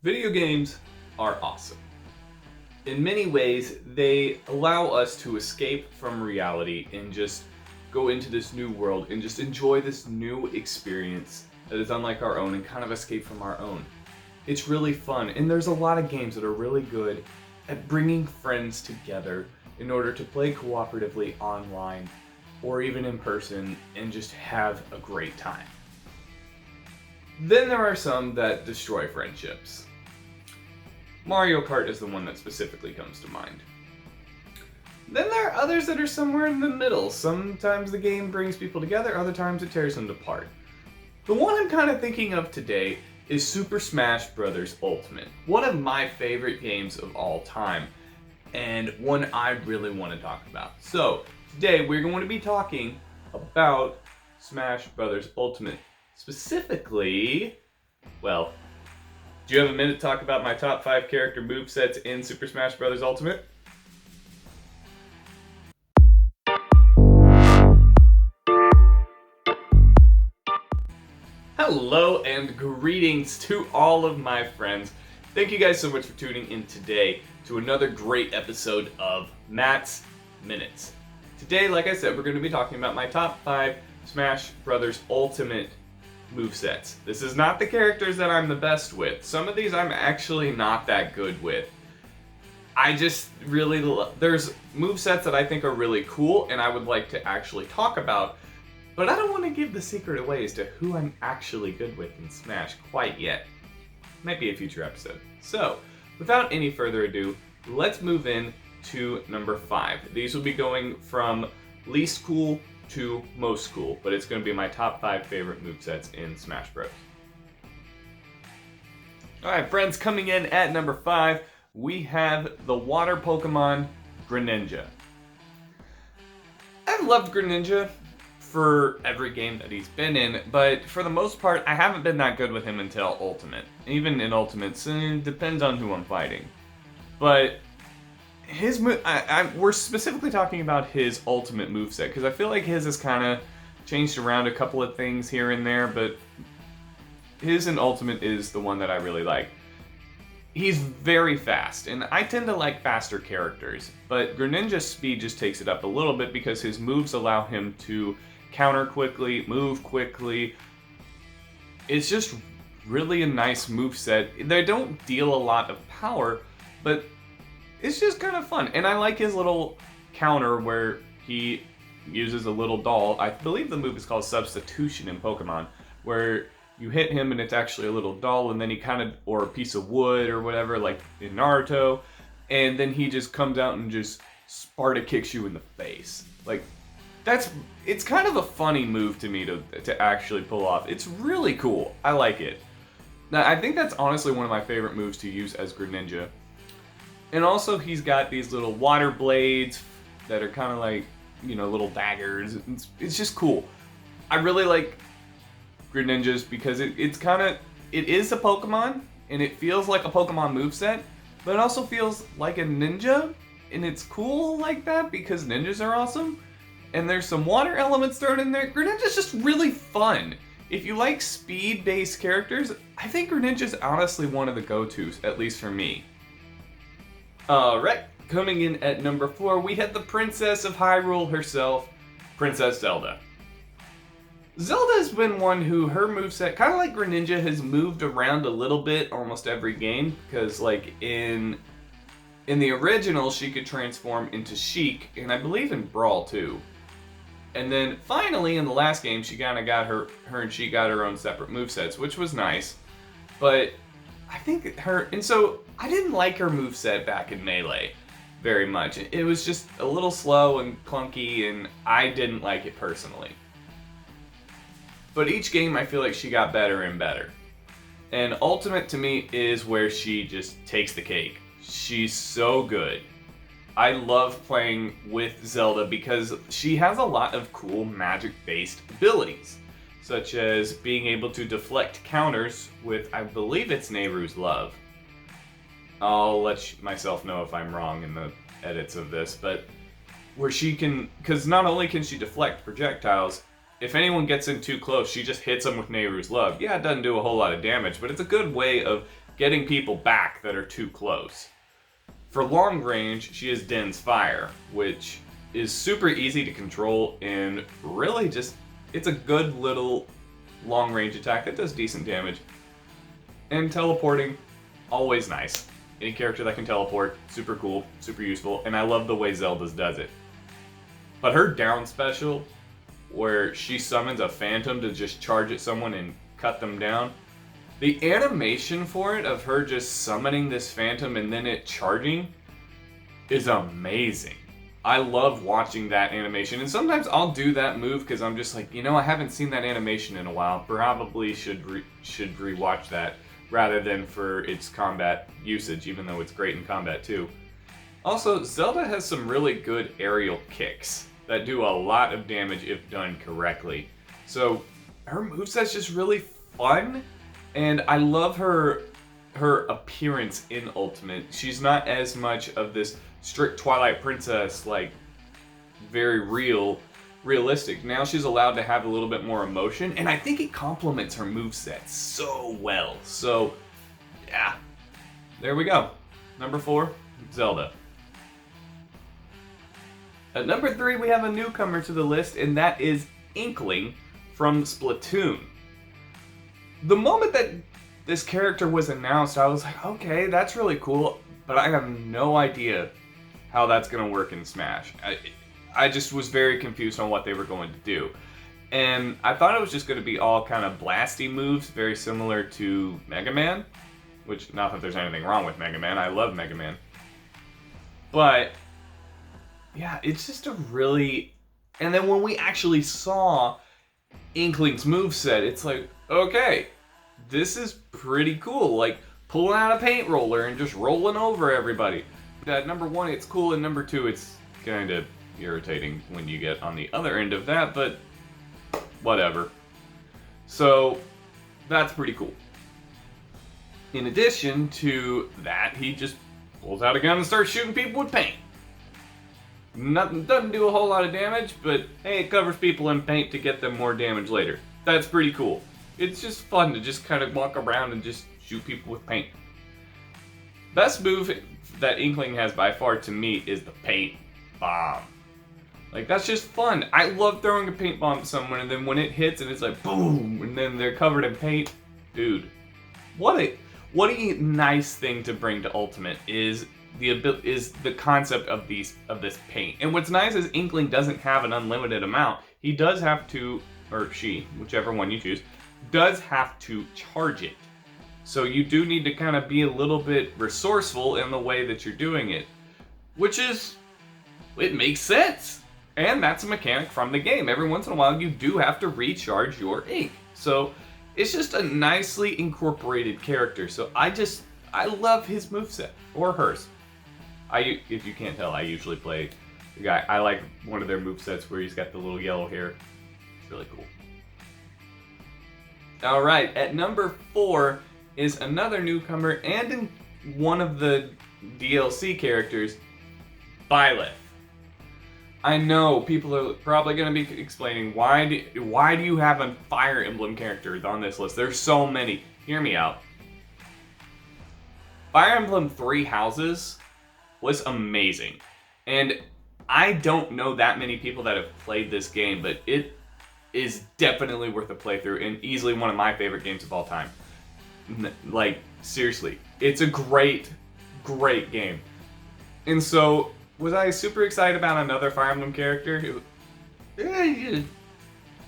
Video games are awesome. In many ways, they allow us to escape from reality and just go into this new world and just enjoy this new experience that is unlike our own and kind of escape from our own. It's really fun, and there's a lot of games that are really good at bringing friends together in order to play cooperatively online or even in person and just have a great time. Then there are some that destroy friendships. Mario Kart is the one that specifically comes to mind. Then there are others that are somewhere in the middle. Sometimes the game brings people together, other times it tears them apart. The one I'm kind of thinking of today is Super Smash Bros. Ultimate, one of my favorite games of all time, and one I really want to talk about. So, today we're going to be talking about Smash Bros. Ultimate. Specifically, well, do you have a minute to talk about my top 5 character movesets in Super Smash Bros. Ultimate? Hello and greetings to all of my friends. Thank you guys so much for tuning in today to another great episode of Matt's Minutes. Today, like I said, we're going to be talking about my top 5 Smash Bros. Ultimate movesets. This is not the characters that I'm the best with. Some of these I'm actually not that good with. I just really there's movesets that I think are really cool and I would like to actually talk about, but I don't want to give the secret away as to who I'm actually good with in Smash quite yet. Might be a future episode. So, without any further ado, let's move in to number 5. These will be going from least cool to most cool, but it's going to be my top 5 favorite movesets in Smash Bros. Alright friends, coming in at number 5, we have the water Pokemon, Greninja. I've loved Greninja for every game that he's been in, but for the most part, I haven't been that good with him until Ultimate. Even in Ultimate, so it depends on who I'm fighting. But his we're specifically talking about his Ultimate moveset, because I feel like his has kind of changed around a couple of things here and there, but his in Ultimate is the one that I really like. He's very fast, and I tend to like faster characters, but Greninja's speed just takes it up a little bit because his moves allow him to counter quickly, move quickly. It's just really a nice moveset. They don't deal a lot of power, but it's just kind of fun. And I like his little counter where he uses a little doll. I believe the move is called Substitution in Pokemon, where you hit him and it's actually a little doll, and then he kind of, or a piece of wood or whatever, like in Naruto, and then he just comes out and just Sparta kicks you in the face. Like, it's kind of a funny move to me to actually pull off. It's really cool. I like it. Now, I think that's honestly one of my favorite moves to use as Greninja. And also, he's got these little water blades that are kind of like, you know, little daggers. It's just cool. I really like Greninjas because it is a Pokemon, and it feels like a Pokemon moveset, but it also feels like a ninja, and it's cool like that because ninjas are awesome. And there's some water elements thrown in there. Greninja's just really fun. If you like speed-based characters, I think Greninja's honestly one of the go-tos, at least for me. Alright, coming in at number 4, we have the Princess of Hyrule herself, Princess Zelda. Zelda's been one who, her moveset, kind of like Greninja, has moved around a little bit almost every game, because like in the original, she could transform into Sheik, and I believe in Brawl too. And then finally, in the last game, she kind of got her and Sheik got her own separate movesets, which was nice. But I think and so I didn't like her moveset back in Melee very much. It was just a little slow and clunky, and I didn't like it personally. But each game, I feel like she got better and better. And Ultimate to me is where she just takes the cake. She's so good. I love playing with Zelda because she has a lot of cool magic-based abilities, such as being able to deflect counters with, I believe it's Nehru's Love. I'll let myself know if I'm wrong in the edits of this, but where she can, because not only can she deflect projectiles, if anyone gets in too close, she just hits them with Nehru's Love. Yeah, it doesn't do a whole lot of damage, but it's a good way of getting people back that are too close. For long range, she has Den's Fire, which is super easy to control and really just, it's a good little long range attack that does decent damage. And teleporting, always nice. Any character that can teleport, super cool, super useful, and I love the way Zelda's does it. But her down special, where she summons a phantom to just charge at someone and cut them down, the animation for it, of her just summoning this phantom and then it charging, is amazing. I love watching that animation, and sometimes I'll do that move because I'm just like, I haven't seen that animation in a while. Probably should rewatch that rather than for its combat usage, even though it's great in combat too. Also, Zelda has some really good aerial kicks that do a lot of damage if done correctly. So her moveset's just really fun, and I love her appearance in Ultimate. She's not as much of this strict Twilight Princess, like very realistic. Now she's allowed to have a little bit more emotion, and I think it complements her moveset so well. So yeah, there we go. Number 4, Zelda. At number 3, we have a newcomer to the list, and that is Inkling from Splatoon. The moment that this character was announced, I was like, okay, that's really cool, but I have no idea how that's going to work in Smash. I just was very confused on what they were going to do. And I thought it was just going to be all kind of blasty moves, very similar to Mega Man, which, not that there's anything wrong with Mega Man, I love Mega Man. But yeah, it's just a really... And then when we actually saw Inkling's moveset, it's like, okay, this is pretty cool. Like, pulling out a paint roller and just rolling over everybody. At number 1, it's cool, and number 2, it's kind of irritating when you get on the other end of that, but whatever. So, that's pretty cool. In addition to that, he just pulls out a gun and starts shooting people with paint. Nothing, doesn't do a whole lot of damage, but hey, it covers people in paint to get them more damage later. That's pretty cool. It's just fun to just kind of walk around and just shoot people with paint. Best move that Inkling has by far to me is the paint bomb. Like, that's just fun. I love throwing a paint bomb at someone, and then when it hits and it's like boom, and then they're covered in paint. Dude, what a nice thing to bring to Ultimate is the concept of this paint. And what's nice is Inkling doesn't have an unlimited amount. He does have to, or she, whichever one you choose, does have to charge it. So you do need to kind of be a little bit resourceful in the way that you're doing it, which is, it makes sense. And that's a mechanic from the game. Every once in a while you do have to recharge your ink. So it's just a nicely incorporated character. So I love his moveset, or hers. If you can't tell, I usually play the guy. I like one of their movesets where he's got the little yellow hair. It's really cool. Alright, at number 4 is another newcomer and one of the DLC characters, Byleth. I know people are probably going to be explaining, why do you have a Fire Emblem character on this list? There's so many. Hear me out. Fire Emblem 3 Houses was amazing. And I don't know that many people that have played this game, but it is definitely worth a playthrough and easily one of my favorite games of all time. Like, seriously, it's a great, great game. And so, was I super excited about another Fire Emblem character?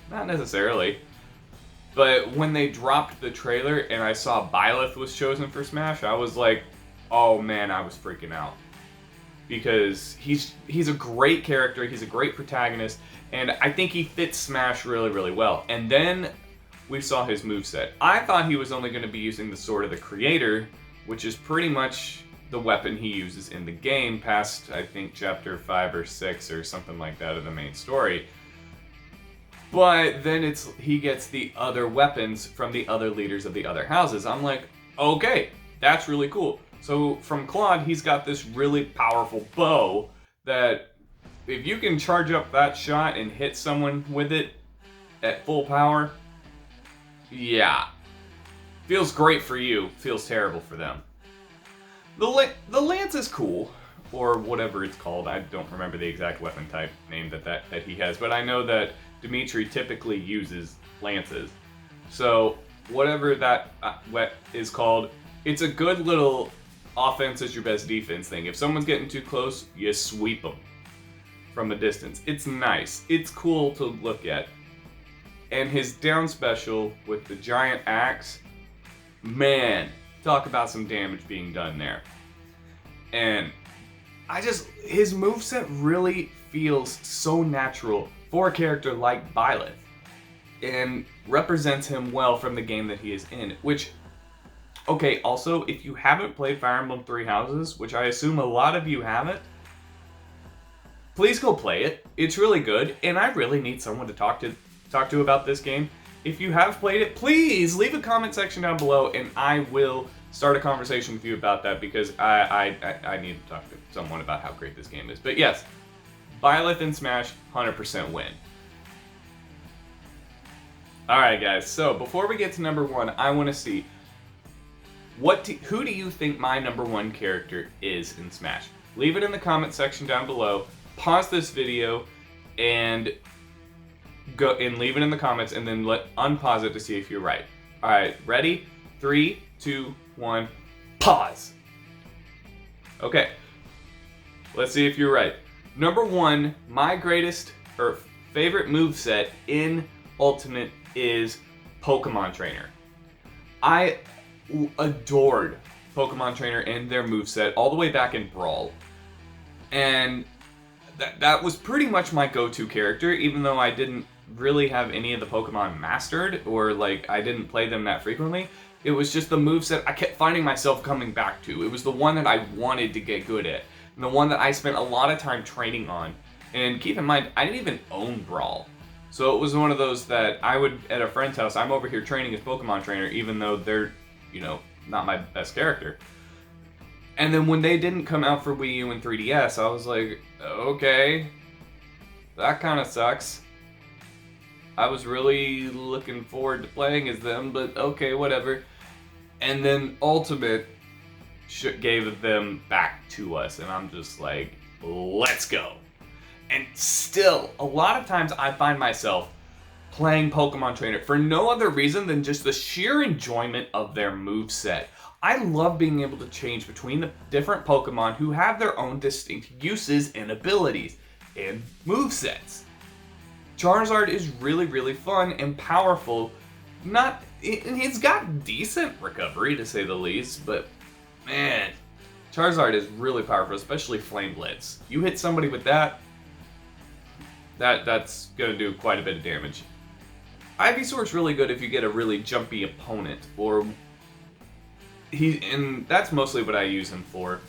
Not necessarily. But when they dropped the trailer and I saw Byleth was chosen for Smash, I was like, oh man, I was freaking out. Because he's a great character, he's a great protagonist, and I think he fits Smash really, really well. And then we saw his moveset. I thought he was only going to be using the Sword of the Creator, which is pretty much the weapon he uses in the game past, I think, chapter 5 or 6 or something like that of the main story. But then he gets the other weapons from the other leaders of the other houses. I'm like, okay, that's really cool. So from Claude, he's got this really powerful bow that if you can charge up that shot and hit someone with it at full power, yeah, Feels great for you, feels terrible for them. The Lance is cool, or whatever it's called. I don't remember the exact weapon type name that he has, but I know that Dimitri typically uses Lances. So whatever that is called, it's a good little offense is your best defense thing. If someone's getting too close, you sweep them from a distance. It's nice. It's cool to look at. And his down special with the giant axe, man, talk about some damage being done there. And his moveset really feels so natural for a character like Byleth, and represents him well from the game that he is in, which, okay, also, if you haven't played Fire Emblem Three Houses, which I assume a lot of you haven't, please go play it. It's really good, and I really need someone to talk to about this game. If you have played it, please leave a comment section down below, and I will start a conversation with you about that, because I need to talk to someone about how great this game is. But yes, Byleth in Smash, 100% win. Alright guys, so before we get to number 1, I want to see, who do you think my number 1 character is in Smash? Leave it in the comment section down below, pause this video, and go and leave it in the comments, and then unpause it to see if you're right. Alright, ready? 3, 2, 1, pause! Okay, let's see if you're right. Number 1, my favorite moveset in Ultimate is Pokemon Trainer. I adored Pokemon Trainer and their moveset all the way back in Brawl. And that was pretty much my go-to character, even though I didn't really have any of the Pokemon mastered, or I didn't play them that frequently. It was just the moveset I kept finding myself coming back to. It was the one that I wanted to get good at, and the one that I spent a lot of time training on. And keep in mind, I didn't even own Brawl. So it was one of those that I would, at a friend's house, I'm over here training as Pokemon Trainer, even though they're, not my best character. And then when they didn't come out for Wii U and 3DS, I was like, okay, that kind of sucks. I was really looking forward to playing as them, but okay, whatever. And then Ultimate gave them back to us, and I'm just like, let's go. And still, a lot of times I find myself playing Pokemon Trainer for no other reason than just the sheer enjoyment of their moveset. I love being able to change between the different Pokemon who have their own distinct uses and abilities and movesets. Charizard is really, really fun and powerful. He's got decent recovery, to say the least, but man, Charizard is really powerful, especially Flame Blitz. You hit somebody with that's gonna do quite a bit of damage. Ivysaur's really good if you get a really jumpy opponent, and that's mostly what I use him for.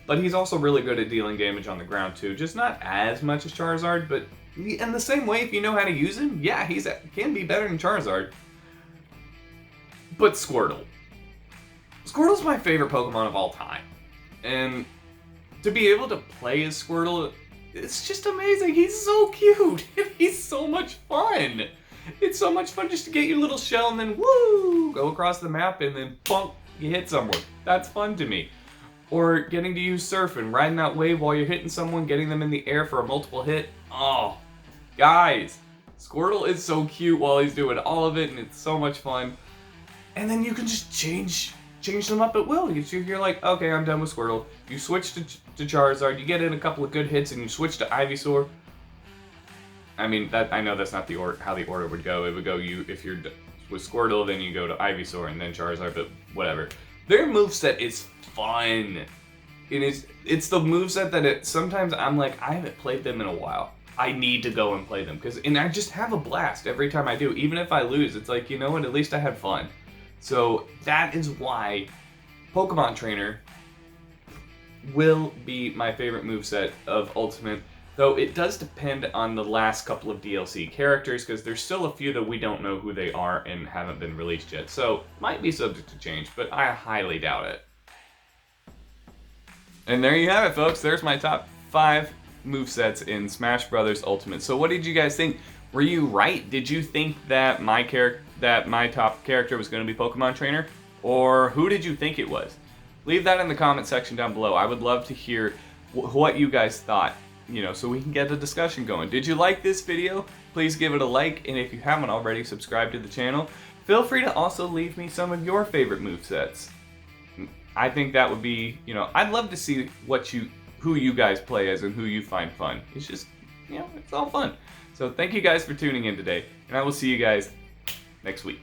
But he's also really good at dealing damage on the ground too, just not as much as Charizard, but in the same way, if you know how to use him, yeah, can be better than Charizard. But Squirtle. Squirtle's my favorite Pokemon of all time. And to be able to play as Squirtle, it's just amazing. He's so cute. He's so much fun. It's so much fun just to get your little shell and then woo, go across the map and then bonk, you hit someone. That's fun to me. Or getting to use Surf and riding that wave while you're hitting someone, getting them in the air for a multiple hit. Oh, guys, Squirtle is so cute while he's doing all of it, and it's so much fun. And then you can just change them up at will. You're like, okay, I'm done with Squirtle. You switch to Charizard, you get in a couple of good hits, and you switch to Ivysaur. I mean, I know that's not how the order would go. It would go, if you're with Squirtle, then you go to Ivysaur and then Charizard, but whatever. Their moveset is fun. It's the moveset that sometimes I'm like, I haven't played them in a while. I need to go and play them, and I just have a blast every time I do. Even if I lose, it's like, you know what, at least I had fun. So that is why Pokemon Trainer will be my favorite moveset of Ultimate, though it does depend on the last couple of DLC characters, because there's still a few that we don't know who they are and haven't been released yet, so might be subject to change, but I highly doubt it. And there you have it, folks. There's my top 5 movesets in Smash Bros. Ultimate. So what did you guys think? Were you right? Did you think that my top character was going to be Pokemon Trainer? Or who did you think it was? Leave that in the comment section down below. I would love to hear what you guys thought, so we can get the discussion going. Did you like this video? Please give it a like, and if you haven't already, subscribe to the channel. Feel free to also leave me some of your favorite movesets. I think that would be, I'd love to see who you guys play as and who you find fun. It's just, it's all fun. So thank you guys for tuning in today, and I will see you guys next week.